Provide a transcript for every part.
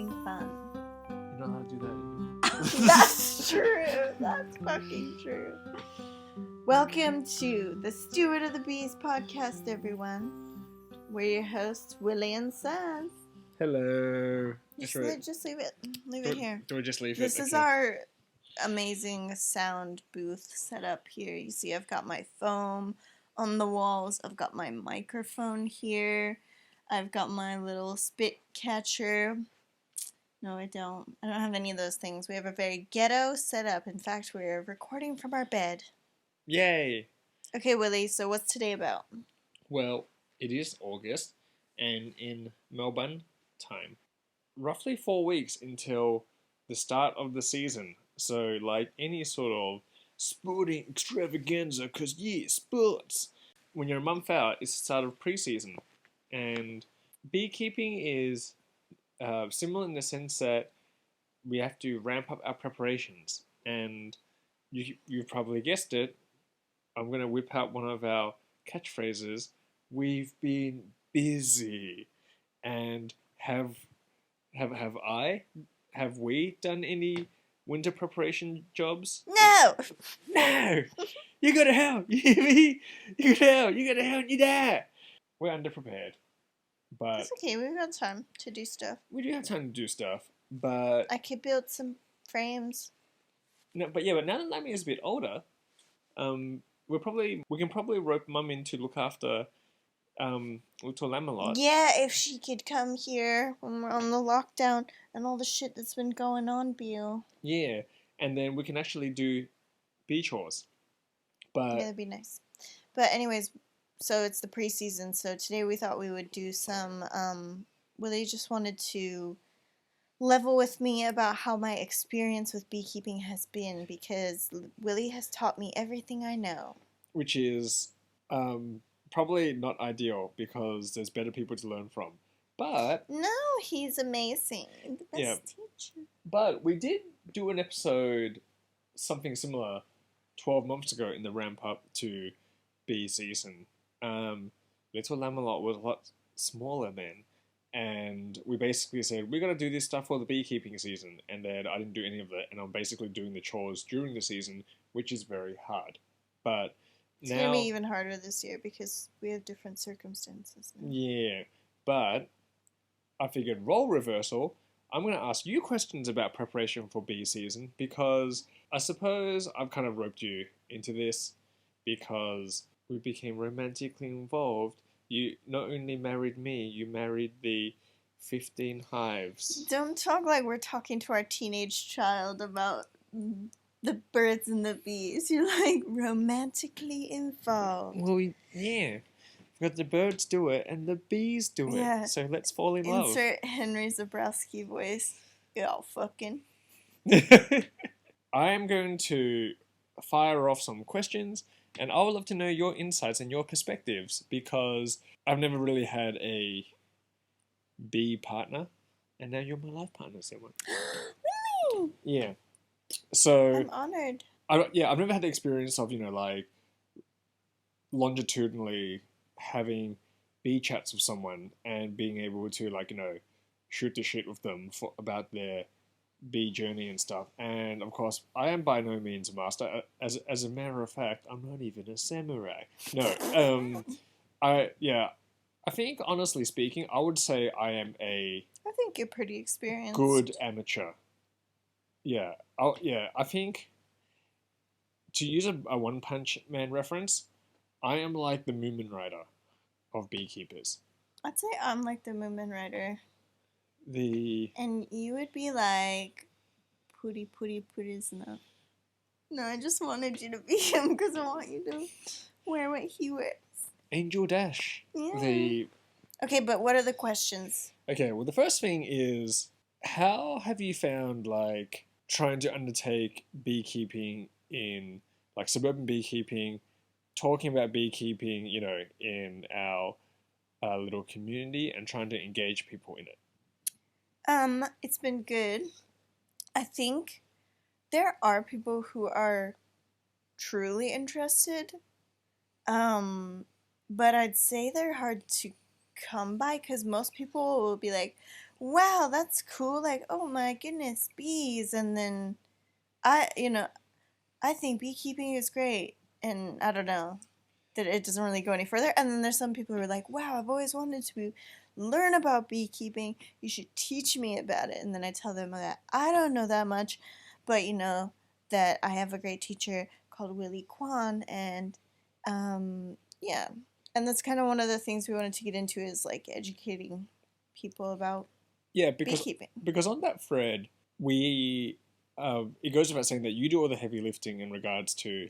having fun. You know how to do that. That's true. That's fucking true. Welcome to the Steward of the Bees podcast, everyone. We're your hosts, Willie and Saz. Hello. Just leave it. Leave it here. Do I just leave This it? is our amazing sound booth set up here. You see, I've got my foam on the walls. I've got my microphone here. I've got my little spit catcher. No, I don't. I don't have any of those things. We have a very ghetto setup. In fact, we're recording from our bed. Yay. Okay, Willie, so what's today about? Well, it is August, and in Melbourne time, roughly 4 weeks until the start of the season. So, like any sort of sporting extravaganza, because, yeah, sports. When you're a month out, it's the start of pre-season. And beekeeping is similar in the sense that we have to ramp up our preparations. And you've probably guessed it, I'm going to whip out one of our catchphrases. We've been busy. And have we done any winter preparation jobs? No! No! You gotta help! You hear me? You gotta help you there! We're underprepared. But It's okay, we've got time to do stuff. we do have time to do stuff, but I could build some frames. no, but now that Lammy is a bit older, we can probably rope Mum in to look after little Lamb a lot. Yeah, if she could come here when we're on the lockdown and all the shit that's been going on, Bill. Yeah, and then we can actually do bee chores. But Yeah, that'd be nice. But anyways, so it's the preseason, so today we thought we would do some, Willie just wanted to level with me about how my experience with beekeeping has been, because Willie has taught me everything I know. which is probably not ideal because there's better people to learn from. But No, he's amazing. The best teacher. But we did do an episode, something similar, 12 months ago in the ramp up to bee season. Little Lamelot was a lot smaller then, and we basically said, we're going to do this stuff for the beekeeping season, and then I didn't do any of that, and I'm basically doing the chores during the season, which is very hard. But It's now, going to be even harder this year because we have different circumstances now. yeah, but I figured role reversal, I'm going to ask you questions about preparation for bee season, because I suppose I've kind of roped you into this because we became romantically involved. You not only married me, you married the 15 hives. Don't talk like we're talking to our teenage child about the birds and the bees. You're like romantically involved. Well, yeah. We've got the birds do it and the bees do it. Yeah. So let's fall in love. Insert Henry Zabrowski voice. Y'all fucking. I am going to fire off some questions, and I would love to know your insights and your perspectives, because I've never really had a bee partner, and now you're my life partner, Sarah. Really? Yeah. So I'm honored. I've never had the experience of, like, longitudinally having bee chats with someone and being able to, like, shoot the shit with them about their bee journey and stuff. And of course, I am by no means a master. As a matter of fact, I'm not even a samurai. No. I think, honestly speaking, I would say I am I think you're pretty experienced. good amateur. Yeah. I think, to use a One Punch Man reference, I am like the Moomin Rider of beekeepers. I'd say I'm like the Moomin Rider. And you would be like Pooty Snap. No, I just wanted you to be him because I want you to wear what he wears. Angel Dash. Yeah. Okay, but what are the questions? Okay, well, the first thing is, how have you found, like, trying to undertake beekeeping in, like, suburban beekeeping, talking about beekeeping, in our little community, and trying to engage people in it? It's been good. I think there are people who are truly interested. But I'd say they're hard to come by because most people will be like, wow, that's cool. Like, oh my goodness, bees. And then I, I think beekeeping is great. And I don't know, that it doesn't really go any further. And then there's some people who are like, wow, I've always wanted to learn about beekeeping. You should teach me about it. And then I tell them that I don't know that much, but that I have a great teacher called Willie Kwan. And yeah. And that's kind of one of the things we wanted to get into is like educating people about Yeah, beekeeping. because on that thread, we it goes without saying that you do all the heavy lifting in regards to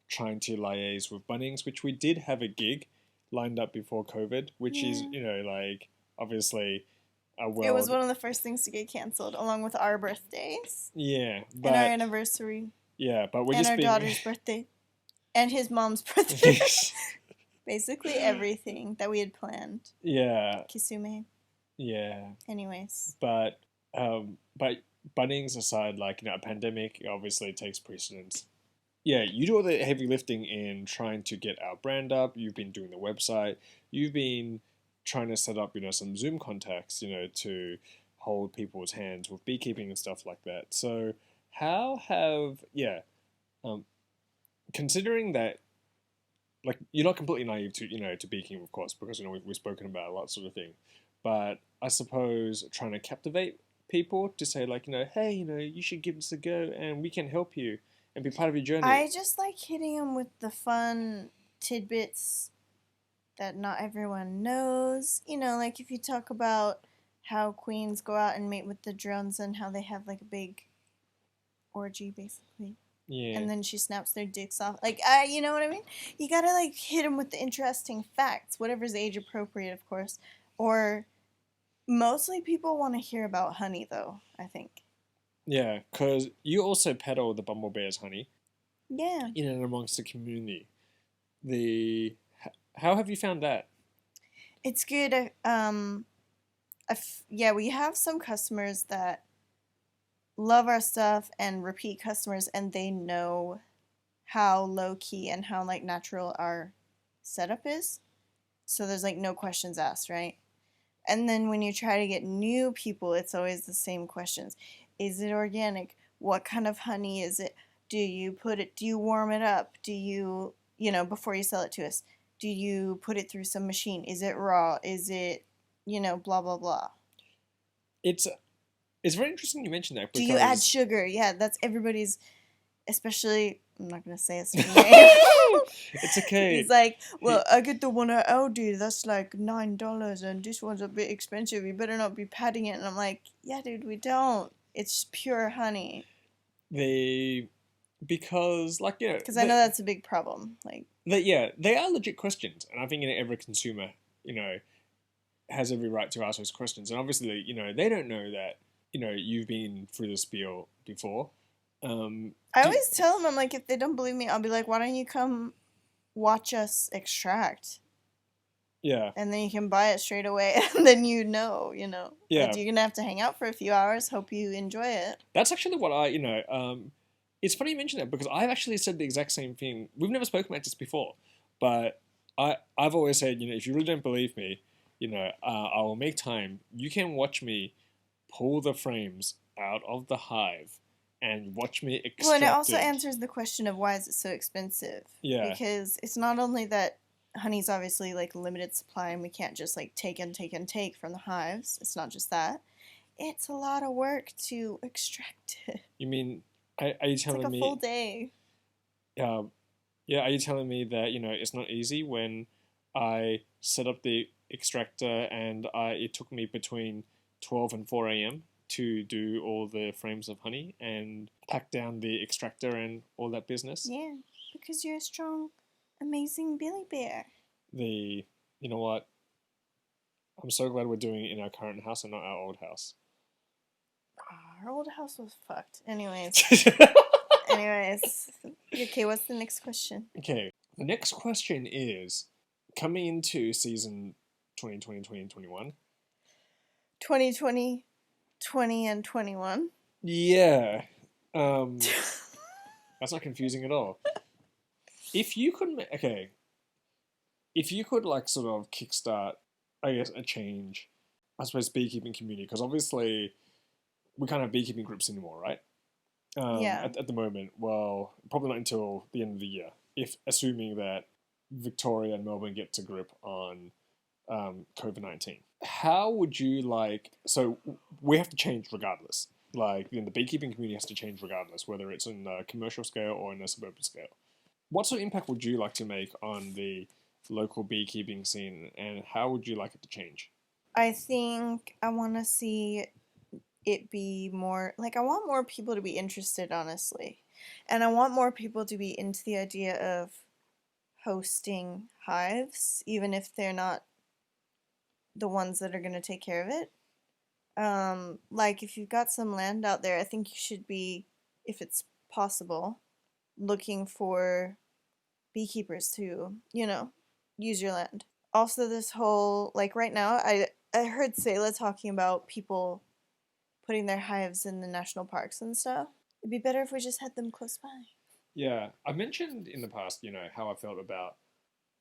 trying to liaise with Bunnings, which we did have a gig lined up before COVID, which is Yeah. like obviously a It was world. one of the first things to get canceled, along with our birthdays Yeah, and our but anniversary yeah, but we're and just our being. daughter's birthday and his mom's birthday. Basically everything that we had planned. Yeah, Kisume. yeah, Anyways. but Bunnings aside, like a pandemic obviously takes precedence. Yeah, you do all the heavy lifting in trying to get our brand up. You've been doing the website. You've been trying to set up, some Zoom contacts, to hold people's hands with beekeeping and stuff like that. So, how have, um, considering that, like, you're not completely naive to, to beekeeping, of course, because, we've spoken about a lot sort of thing. But I suppose trying to captivate people to say, like, hey, you should give this a go and we can help you and be part of your journey. I just like hitting them with the fun tidbits that not everyone knows. Like if you talk about how queens go out and mate with the drones and how they have like a big orgy basically. Yeah. And then she snaps their dicks off. Like, you know what I mean? You gotta like hit them with the interesting facts, whatever's age appropriate, of course. Or mostly people want to hear about honey, though, I think. Yeah, because you also peddle the Bumble Bears honey Yeah. in and amongst the community. The how have you found that? It's good. Yeah, we have some customers that love our stuff and repeat customers, and they know how low key and how like natural our setup is. So there's like no questions asked, right? And then when you try to get new people, it's always the same questions. Is it organic? What kind of honey is it? Do you warm it up? Before you sell it to us, do you put it through some machine? Is it raw? Is it, blah, blah, blah? It's it's very interesting you mentioned that Do you add because sugar? Yeah, that's everybody's, especially, I'm not going to say his name. it's okay. He's like, He, well, I get the one at Aldi. That's like $9, and this one's a bit expensive. You better not be padding it. And I'm like, yeah, dude, we don't. It's pure honey. they because like Because I know that's a big problem. Like, they are legit questions, and I think every consumer has every right to ask those questions. And obviously they don't know that you've been through the spiel before. I always tell them, I'm like, if they don't believe me, I'll be like, why don't you come watch us extract? Yeah. And then you can buy it straight away, and then Yeah. Like, you're gonna have to hang out for a few hours. Hope you enjoy it. That's actually what it's funny you mention that because I've actually said the exact same thing. We've never spoken about this before, but I've always said, if you really don't believe me, I will make time. You can watch me pull the frames out of the hive and watch me extract Well, and it also it. answers the question of why is it so expensive? Yeah. Because it's not only that honey's obviously like limited supply and we can't just like take and take and take from the hives. It's not just that. It's a lot of work to extract it. You mean, are you telling it's like me? A full day. Yeah, are you telling me that it's not easy when I set up the extractor and it took me between 12 and 4 a.m. to do all the frames of honey and pack down the extractor and all that business? Yeah, because you're a strong, amazing Billy Bear. You know what? I'm so glad we're doing it in our current house and not our old house. Our old house was fucked. Anyways. Okay, what's the next question? Okay, the next question is coming into season 2020, 2021. 2020, 20, and 21. Yeah. That's not confusing at all. If you could, if you could like sort of kickstart, I guess, a change I suppose, beekeeping community? Because obviously we can't have beekeeping groups anymore, right? Yeah. At the moment, well, probably not until the end of the year, if assuming that Victoria and Melbourne get to grip on COVID-19. How would you like? So we have to change regardless. Like the beekeeping community has to change regardless, whether it's in a commercial scale or in a suburban scale. What sort of impact would you like to make on the local beekeeping scene, and how would you like it to change? I think I want to see it be more like I want more people to be interested, honestly. And I want more people to be into the idea of hosting hives, even if they're not the ones that are going to take care of it. Like if you've got some land out there, I think you should be, if it's possible, looking for beekeepers to, use your land. Also, this whole like right now, I heard Sayla talking about people putting their hives in the national parks and stuff. It'd be better if we just had them close by. Yeah, I mentioned in the past, how I felt about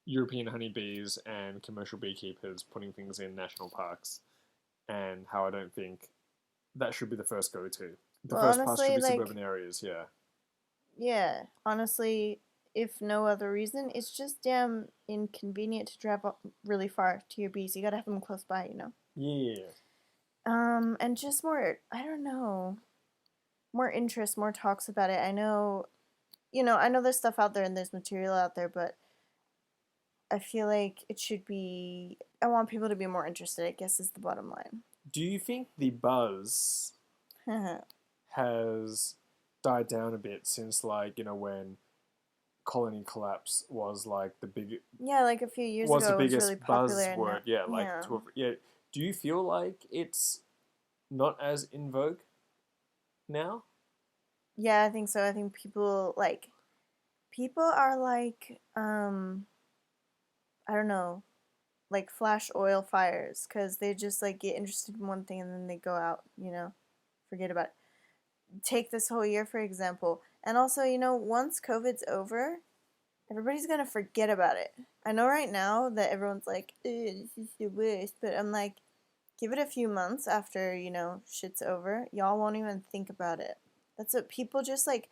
European honeybees and commercial beekeepers putting things in national parks, and how I don't think that should be the first go to. The Well, first pass should honestly, be like, suburban areas, yeah. yeah, honestly, if no other reason, it's just damn inconvenient to drive up really far to your bees. You gotta have them close by. Yeah. And just more, I don't know, more interest, more talks about it. I know there's stuff out there and there's material out there, but I feel like it should be. I want people to be more interested, I guess, is the bottom line. Do you think the buzz has died down a bit since, like, when colony collapse was like Yeah, like a few years was the ago, it was really biggest popular, and buzzword, yeah, like yeah. yeah. Do you feel like it's not as in vogue now? Yeah, I think so. I think people are like, I don't know, like flash oil fires, because they just like get interested in one thing and then they go out, forget about it. Take this whole year, for example. And also, once COVID's over, everybody's gonna forget about it. I know right now that everyone's like, this is the worst, but I'm like, give it a few months after, shit's over. Y'all won't even think about it. That's what people just like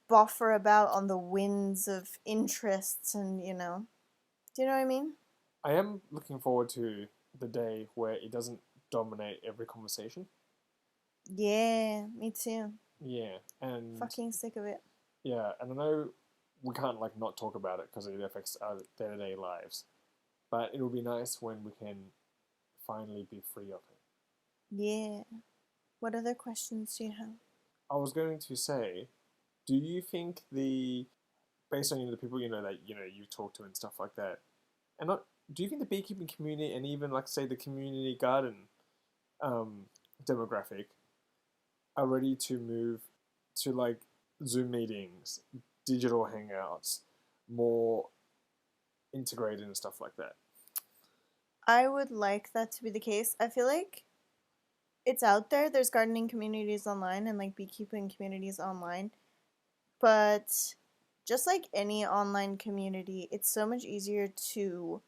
buffer about on the winds of interests and. Do you know what I mean? I am looking forward to the day where it doesn't dominate every conversation. Yeah, me too. Yeah, and Fucking sick of it. yeah, and I know we can't like not talk about it because it affects our day-to-day lives, but it will be nice when we can finally be free of it. Yeah. What other questions do you have? I was going to say, do you think based on the people that you talk to and stuff like that, and not do you think the beekeeping community and even like say the community garden um, demographic are ready to move to like Zoom meetings, digital hangouts, more integrated and stuff like that? I would like that to be the case. I feel like it's out there. There's gardening communities online and like beekeeping communities online. But just like any online community, it's so much easier to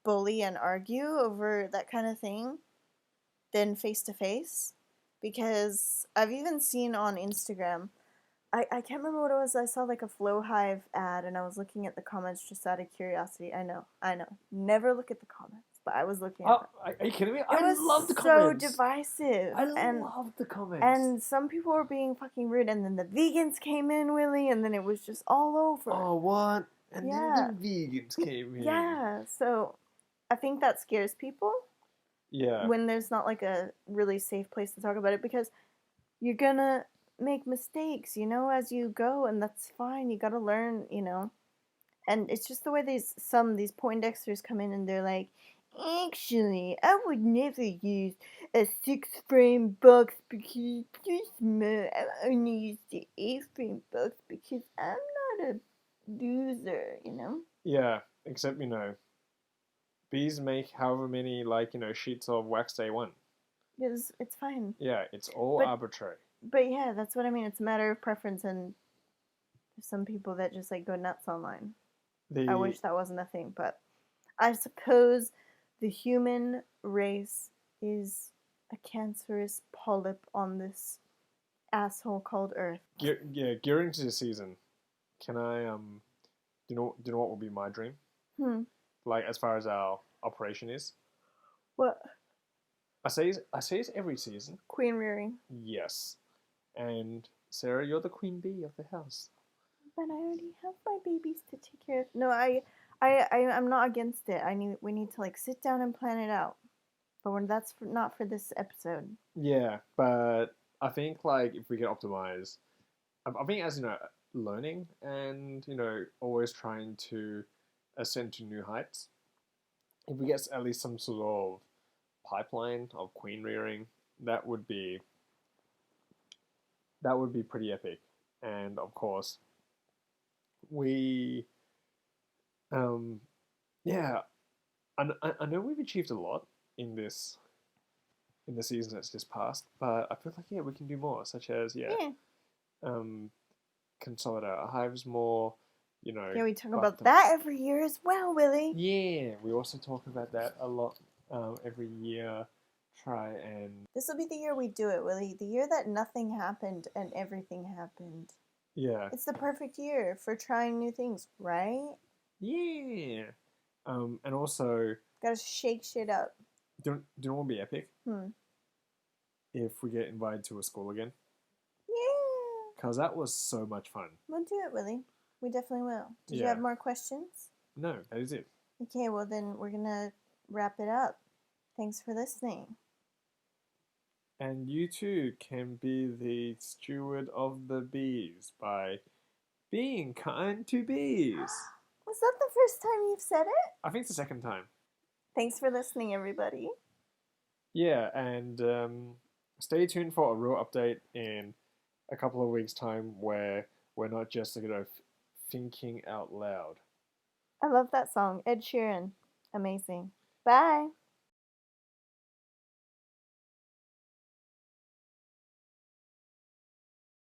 bully and argue over that kind of thing than face to face. Because I've even seen on Instagram, I can't remember what it was. I saw like a Flow Hive ad and I was looking at the comments just out of curiosity. I know. Never look at the comments, but I was looking at Oh, them. are you kidding me? It I was love the so comments. divisive. I and love the comments. and some people were being fucking rude, and then the vegans came in, Willie, and then it was just all over. Oh, what? And then Yeah. the vegans came in. Yeah. So I think that scares people Yeah, when there's not like a really safe place to talk about it, because you're gonna make mistakes, as you go, and that's fine. You gotta learn. And it's just the way these Poindexters come in and they're like, actually, I would never use a 6-frame box because it's too small. I only use the 8-frame box because I'm not a loser. yeah. Except bees make however many like sheets of wax they want. It's fine. Yeah, it's all But arbitrary. but yeah, that's what I mean. It's a matter of preference, and there's some people that just like go nuts online. I The wish that wasn't a thing, but I suppose the human race is a cancerous polyp on this asshole called Earth. Gearing to the season, can I do you know what would be my dream? Hmm. Like as far as our operation is, What? I say it every season. Queen rearing. Yes, and Sarah, you're the queen bee of the house. But I already have my babies to take care of. No, I'm not against it. We need to like sit down and plan it out. But that's not for this episode. Yeah, but I think like if we can optimize, I think as you know, learning and always trying to ascend to new heights. If we get at least some sort of pipeline of queen rearing, that would be pretty epic. And of course, we yeah, I know we've achieved a lot in this in the season that's just passed, but I feel like we can do more, such as Yeah. um, consolidate our hives more. Yeah, we talk about that every year as well, Willie. Yeah, we also talk about that a lot every year. Try and This will be the year we do it, Willie. The year that nothing happened and everything happened. yeah, It's the perfect year for trying new things, right? yeah. And also, Gotta shake shit up. do you know what would be epic? Hmm. If we get invited to a school again, Yeah. because that was so much fun. We'll do it, Willie. We definitely will. Did you Yeah. have more questions? No, that is it. Okay, well then we're gonna wrap it up. Thanks for listening. And you too can be the steward of the bees by being kind to bees. Was that the first time you've said it? I think it's the second time. Thanks for listening, everybody. Yeah, and stay tuned for a real update in a couple of weeks' time where we're not just thinking out loud. I love that song. Ed Sheeran. Amazing. Bye.